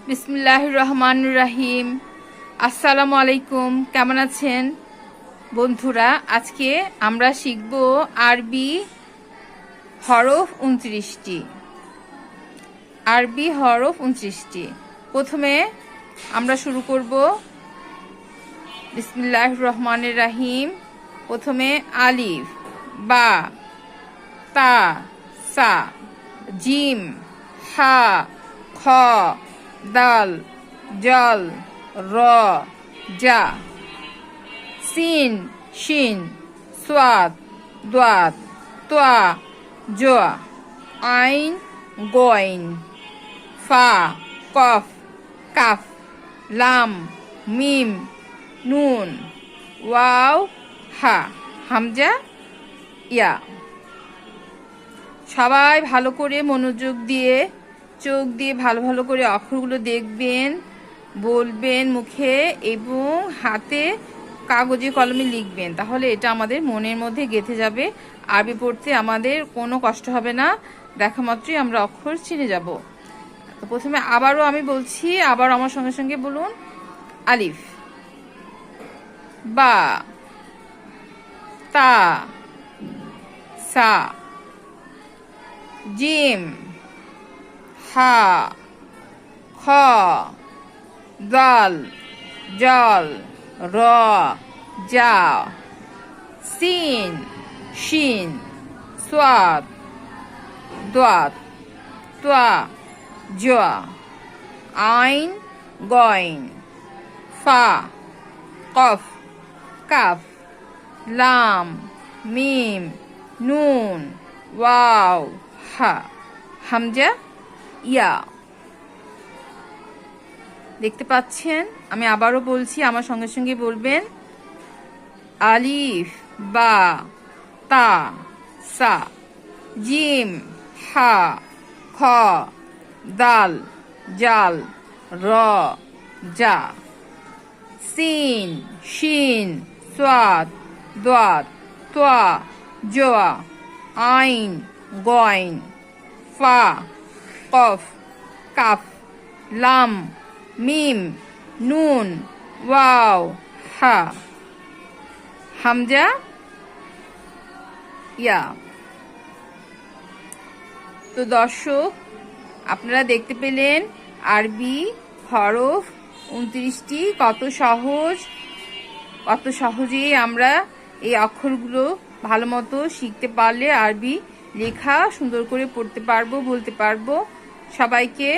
বিসমিল্লাহির রহমানির রহিম। আসসালামু আলাইকুম। কেমন আছেন বন্ধুরা? আজকে আমরা শিখব আরবি হরফ 29টি। আরবি হরফ 29টি। প্রথমে আমরা শুরু করব বিসমিল্লাহির রহমানির রহিম। প্রথমে আলিফ, বা, তা, সা, জিম, হা, খ, দাল, জল, র, জা, সিন, শিন, সোয়াদ, দোয়াত, তোয়া, জোয়া, আইন, গইন, ফা, কফ, কাফ, লাম, মিম, নুন, ওয়াও, হা, হামজা, ইয়া। সবাই ভালো করে মনোযোগ দিয়ে চোখ দিয়ে ভালো ভালো করে অক্ষরগুলো দেখবেন, বলবেন মুখে এবং হাতে কাগজে কলমে লিখবেন। তাহলে এটা আমাদের মনের মধ্যে গেঁথে যাবে। আরবি পড়তে আমাদের কোনো কষ্ট হবে না, দেখা মাত্রই আমরা অক্ষর চিনে যাব। তো প্রথমে আবারও আমি বলছি, আবার আমার সঙ্গে সঙ্গে বলুন। আলিফ, বা, তা, সা, জিম, হা, খ, দাল, জল, র, জা, সিন, শিন, সোয়াদ, দোয়াত, তোয়া, জোয়া, আইন, গইন, ফা, কফ, কাফ, লাম, মিম, নুন, ওয়াও, হা, হামজা, ইয়া। দেখতে পাচ্ছেন? আমি আবারও বলছি, আমার সঙ্গে সঙ্গে বলবেন। আলিফ, বা, তা, সা, জিম, হা, খ, দাল, জাল, র, জা, সিন, শিন, সোয়াদ, দোয়াত, তোয়া, জোয়া, আইন, গইন, ফা, কফ, কাফ, লাম, মিম, নুন, ওয়াও, হা, হামজা, ইয়া। তো দর্শক, আপনারা দেখতে পেলেন আরবি হরফ 29টি কত সহজ, কত সহজেই আমরা এই অক্ষরগুলো ভালো মতো শিখতে পারলে আরবি লেখা সুন্দর করে পড়তে পারবো, বলতে পারবো। সবাইকে